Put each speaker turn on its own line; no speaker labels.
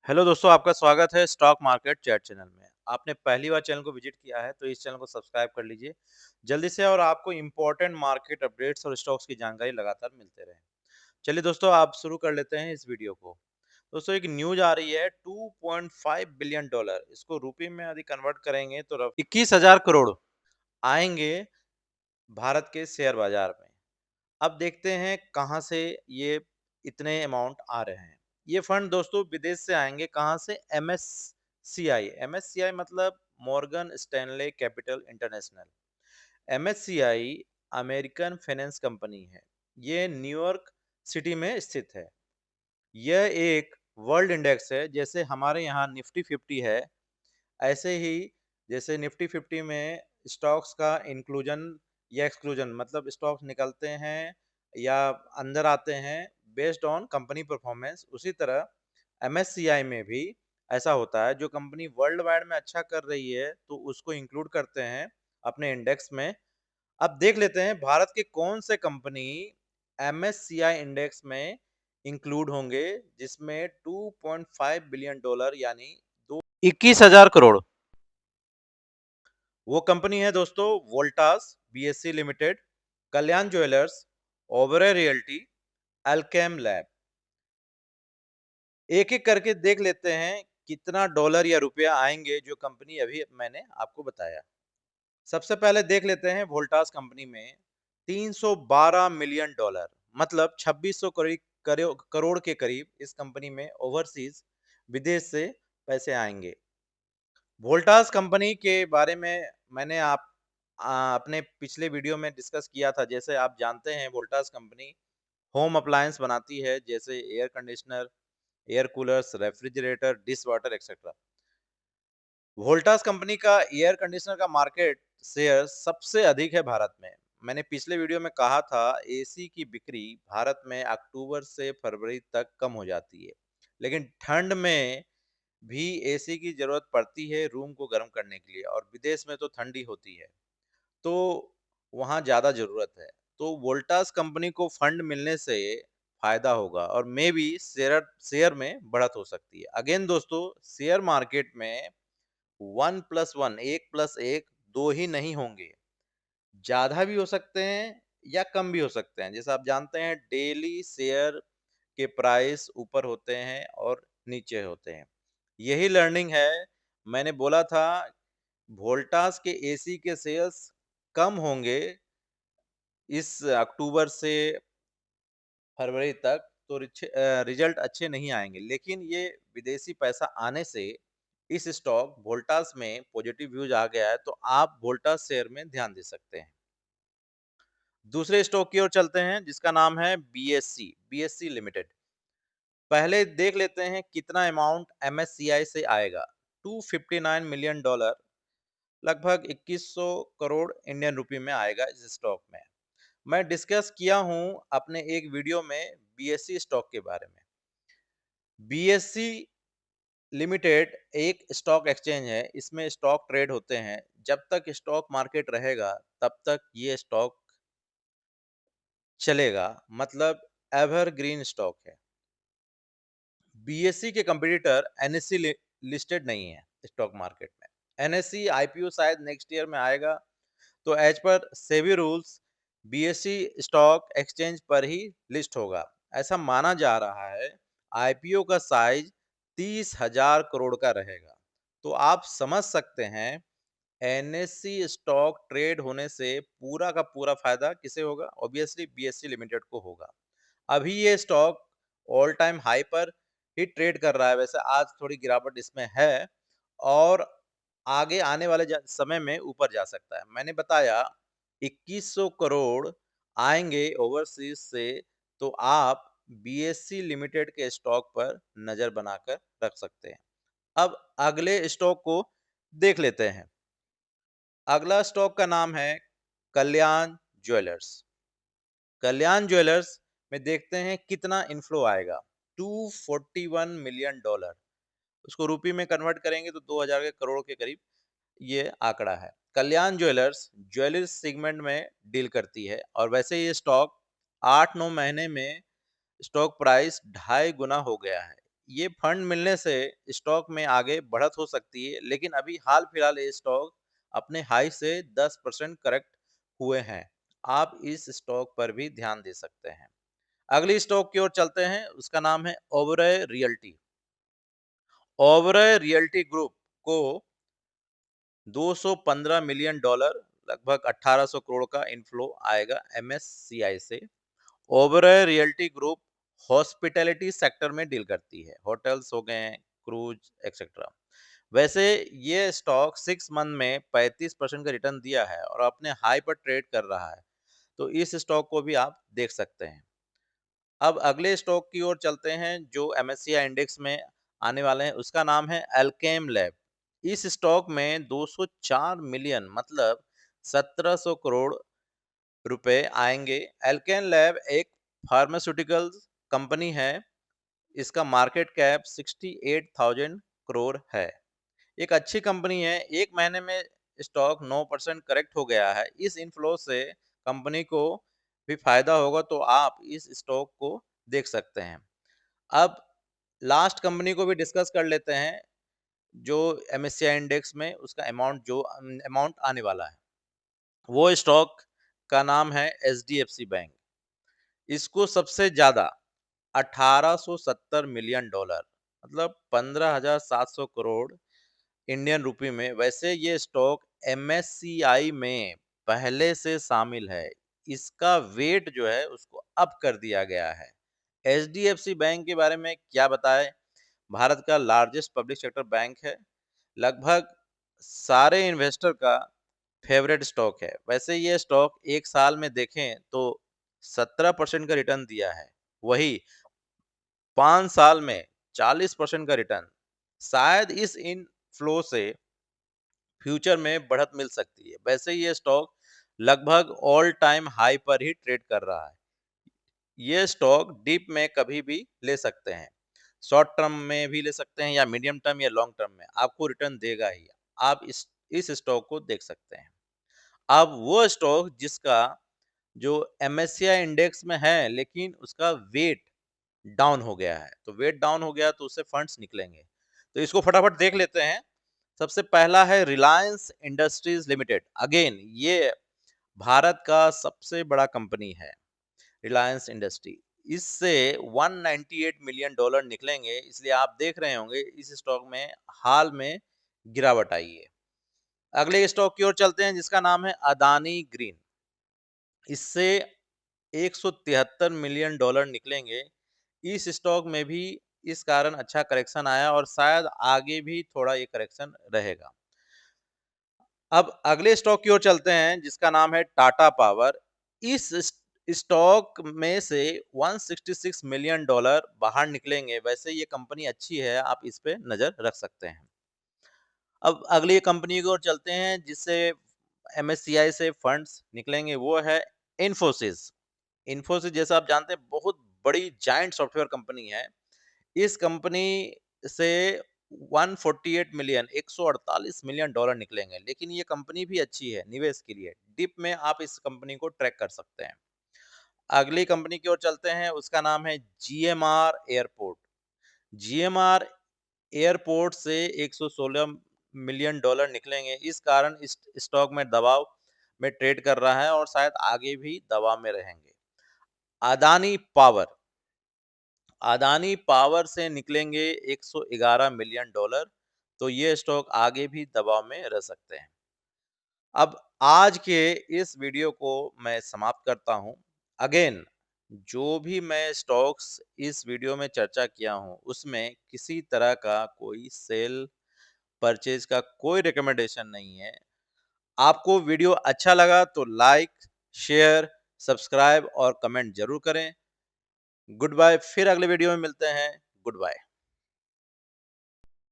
Hello दोस्तों, आपका स्वागत है स्टॉक मार्केट चैट चैनल में। आपने पहली बार चैनल को विजिट किया है तो इस चैनल को सब्सक्राइब कर लीजिए जल्दी से और आपको इम्पोर्टेंट मार्केट अपडेट्स और स्टॉक्स की जानकारी लगातार मिलते रहे। चलिए दोस्तों, आप शुरू कर लेते हैं इस वीडियो को। दोस्तों, एक न्यूज आ रही है 2.5 बिलियन डॉलर, इसको रुपए में यदि कन्वर्ट करेंगे तो 21,000 करोड़ आएंगे भारत के शेयर बाजार में। अब देखते हैं कहाँ से ये इतने अमाउंट आ रहे हैं। ये फंड दोस्तों विदेश से आएंगे, कहाँ से? एमएससीआई। एमएससीआई मतलब Morgan Stanley capital international. MSCI American finance company है। ये न्यूयॉर्क सिटी में स्थित है। यह एक वर्ल्ड इंडेक्स है, जैसे हमारे यहाँ निफ्टी 50 है, ऐसे ही जैसे निफ्टी 50 में स्टॉक्स का इंक्लूजन या एक्सक्लूजन मतलब स्टॉक्स निकलते हैं या अंदर आते हैं बेस्ड ऑन कंपनी परफॉर्मेंस, उसी तरह एमएससीआई में भी ऐसा होता है। जो कंपनी वर्ल्ड वाइड में अच्छा कर रही है तो उसको इंक्लूड करते हैं अपने इंडेक्स में। अब देख लेते हैं भारत के कौन से कंपनी एमएससीआई इंडेक्स में इंक्लूड होंगे, जिसमें 2.5 बिलियन डॉलर यानी 21,000 करोड़। वो कंपनी है दोस्तों Voltas, BSC limited, Kalyan jewellers, Oberoi realty, Alkem lab. एक एक करके देख लेते हैं कितना डॉलर या रुपया आएंगे जो कंपनी अभी मैंने आपको बताया। सबसे पहले देख लेते हैं वोल्टास कंपनी में 312 मिलियन डॉलर मतलब 2600 करोड़ के करीब इस कंपनी में ओवरसीज विदेश से पैसे आएंगे। वोल्टास कंपनी के बारे में मैंने अपने पिछले वीडियो में डिस्कस किया था। जैसे आप जानते हैं वोल्टास कंपनी होम अप्लायंस बनाती है, जैसे air conditioner, air coolers, refrigerator, dish water etcetera. Voltas company का एयर कंडीशनर का मार्केट शेयर सबसे अधिक है भारत में। मैंने पिछले वीडियो में कहा था एसी की बिक्री भारत में अक्टूबर से फरवरी तक कम हो जाती है, लेकिन ठंड में भी एसी की जरूरत पड़ती है रूम को गर्म करने के लिए, और विदेश में तो ठंडी होती है तो वहाँ ज़्यादा ज़रूरत है। तो वोल्टास कंपनी को फंड मिलने से फायदा होगा और मे बी शेयर शेयर में बढ़त हो सकती है। अगेन दोस्तों, शेयर मार्केट में 1+1 1+1 दो ही नहीं होंगे, ज़्यादा भी हो सकते हैं या कम भी हो सकते हैं। जैसे आप जानते हैं डेली शेयर के प्राइस ऊपर होते हैं और नीचे होते हैं। यही लर्निंग है। मैंने बोला था वोल्टास के एसी के सेल्स कम होंगे इस अक्टूबर से फरवरी तक, तो रिजल्ट अच्छे नहीं आएंगे, लेकिन ये विदेशी पैसा आने से इस स्टॉक वोल्टास में पॉजिटिव व्यूज आ गया है, तो आप वोल्टास शेयर में ध्यान दे सकते हैं। दूसरे स्टॉक की ओर चलते हैं जिसका नाम है बीएससी बीएससी लिमिटेड। पहले देख लेते हैं कितना अमाउंट एमएससीआई से आएगा। 259 मिलियन डॉलर लगभग 2100 करोड़ इंडियन रुपए में आएगा इस स्टॉक में। मैं डिस्कस किया हूं अपने एक वीडियो में बीएससी स्टॉक के बारे में। बीएससी लिमिटेड एक स्टॉक एक्सचेंज है, इसमें स्टॉक ट्रेड होते हैं। जब तक स्टॉक मार्केट रहेगा तब तक ये स्टॉक चलेगा, मतलब एवरग्रीन स्टॉक है। बीएससी के कंपटीटर एनएससी लिस्टेड नहीं है स्टॉक मार्केट में। एनएससी आईपीओ शायद नेक्स्ट ईयर में आएगा। तो एज पर SEBI rules BSE stock exchange पर ही लिस्ट होगा। ऐसा माना जा रहा है आईपीओ का साइज 30,000 करोड़ का रहेगा। तो आप समझ सकते हैं एनएससी स्टॉक ट्रेड होने से पूरा का पूरा फायदा किसे होगा? ऑब्वियसली बीएससी लिमिटेड को होगा। अभी ये स्टॉक ऑल टाइम हाई पर ही ट्रेड कर रहा है। वैसे आज थोड़ी गिरावट इसमें है और आगे आने वाले समय में ऊपर जा सकता है। मैंने बताया 2100 करोड़ आएंगे ओवरसीज से, तो आप बीएससी लिमिटेड के स्टॉक पर नजर बनाकर रख सकते हैं। अब अगले स्टॉक को देख लेते हैं। अगला स्टॉक का नाम है कल्याण ज्वेलर्स। कल्याण ज्वेलर्स में देखते हैं कितना इनफ्लो आएगा। 241 मिलियन डॉलर, उसको रुपये में कन्वर्ट करेंगे तो 2000 के करोड़ के करीब ये आंकड़ा है। कल्याण ज्वेलर्स ज्वेलरी सेगमेंट में डील करती है और वैसे ये स्टॉक 8-9 महीने में स्टॉक प्राइस 2.5 गुना हो गया है। ये फंड मिलने से स्टॉक में आगे बढ़त हो सकती है, लेकिन अभी हाल-फिलहाल ये स्टॉक अपने हाई से 10% करेक्ट हुए हैं। आप इस स्टॉक पर भी ध्यान दे सकते हैं। अगली स्टॉक की ओर चलते हैं, उसका नाम है Oberoi realty. Oberoi realty group को 215 मिलियन डॉलर लगभग 1800 करोड़ का इनफ्लो आएगा एमएससीआई से। Oberoi realty group hospitality sector में डील करती है, होटल्स हो गए, क्रूज एक्सेट्रा। वैसे ये स्टॉक 6 मंथ में 35% का रिटर्न दिया है और अपने हाई पर ट्रेड कर रहा है, तो इस स्टॉक को भी आप देख सकते हैं। अब अगले स्टॉक की ओर चलते हैं जो एमएससीआई इंडेक्स में आने वाले हैं, उसका नाम है अल्केम लैब। इस स्टॉक में 204 मिलियन मतलब 1700 करोड़ रुपए आएंगे। अल्केम लैब एक फार्मास्यूटिकल्स कंपनी है। इसका मार्केट कैप 68,000 करोड़ है। एक अच्छी कंपनी है। एक महीने में स्टॉक 9% करेक्ट हो गया है। इस इनफ्लो से कंपनी को भी फायदा होगा, तो आप इस स्टॉक को देख सकते हैं। अब लास्ट कंपनी को भी डिस्कस कर लेते हैं जो एमएससीआई इंडेक्स में उसका अमाउंट आने वाला है। वो स्टॉक का नाम है एचडीएफसी बैंक। इसको सबसे ज्यादा 1870 मिलियन डॉलर मतलब 15,700 करोड़ इंडियन रुपए में। वैसे ये स्टॉक एमएससीआई में पहले से शामिल है। इसका वेट जो है उसको अप कर दिया गया है। एचडीएफसी बैंक के बारे में क्या बताएं। भारत का लार्जेस्ट पब्लिक सेक्टर बैंक है। लगभग सारे इन्वेस्टर का फेवरेट स्टॉक है। वैसे ये स्टॉक एक साल में देखें तो 17% का रिटर्न दिया है। वही 5 साल में 40% का रिटर्न। शायद इस इनफ्लो से फ्यूचर में बढ़त मिल सकती है। वैसे ये स्टॉक लगभग ऑल टाइम हाई पर ही ट्रेड कर रहा है। ये स्टॉक डिप में कभी भी ले सकते हैं। शॉर्ट टर्म में भी ले सकते हैं या मीडियम टर्म या लॉन्ग टर्म में आपको रिटर्न देगा ही। आप इस स्टॉक को देख सकते हैं। अब वो स्टॉक जिसका जो एमएससीआई इंडेक्स में है लेकिन उसका वेट डाउन हो गया है, तो वेट डाउन हो गया तो उससे फंड्स निकलेंगे। तो इसको फटाफट देख लेते हैं। सबसे पहला है रिलायंस इंडस्ट्रीज लिमिटेड। अगेन ये भारत का सबसे बड़ा कंपनी है रिलायंस इंडस्ट्री। इससे 198 मिलियन डॉलर निकलेंगे, इसलिए आप देख रहे होंगे इस स्टॉक में हाल में गिरावट आई है। अगले स्टॉक की ओर चलते हैं जिसका नाम है अदानी ग्रीन। इससे 173 मिलियन डॉलर निकलेंगे। इस स्टॉक में भी इस कारण अच्छा करेक्शन आया और शायद आगे भी थोड़ा ये करेक्शन रहेगा। अब अगले स्टॉक की ओर चलते हैं जिसका नाम है टाटा पावर। इस स्टॉक में से 166 मिलियन डॉलर बाहर निकलेंगे। वैसे ये कंपनी अच्छी है, आप इस पे नजर रख सकते हैं। अब अगली कंपनी की ओर चलते हैं जिससे एमएससीआई से फंड्स निकलेंगे, वो है इन्फोसिस। इन्फोसिस जैसा आप जानते हैं बहुत बड़ी जायंट सॉफ्टवेयर कंपनी है। इस कंपनी से 148 मिलियन 148 मिलियन डॉलर निकलेंगे, लेकिन ये कंपनी भी अच्छी है निवेश के लिए। डिप में आप इस कंपनी को ट्रैक कर सकते हैं। अगली कंपनी की ओर चलते हैं, उसका नाम है जीएमआर एयरपोर्ट। जीएमआर एयरपोर्ट से 116 मिलियन डॉलर निकलेंगे। इस कारण इस स्टॉक में दबाव में ट्रेड कर रहा है और शायद आगे भी दबाव में रहेंगे। अदानी पावर। अदानी पावर से निकलेंगे 111 मिलियन डॉलर, तो ये स्टॉक आगे भी दबाव में रह सकते हैं। अब आज के इस वीडियो को मैं समाप्त करता हूं। अगेन जो भी मैं स्टॉक्स इस वीडियो में चर्चा किया हूं उसमें किसी तरह का कोई सेल परचेज का कोई रिकमेंडेशन नहीं है। आपको वीडियो अच्छा लगा तो लाइक, शेयर, सब्सक्राइब और कमेंट जरूर करें। Goodbye. फिर अगले वीडियो में मिलते हैं। Good bye.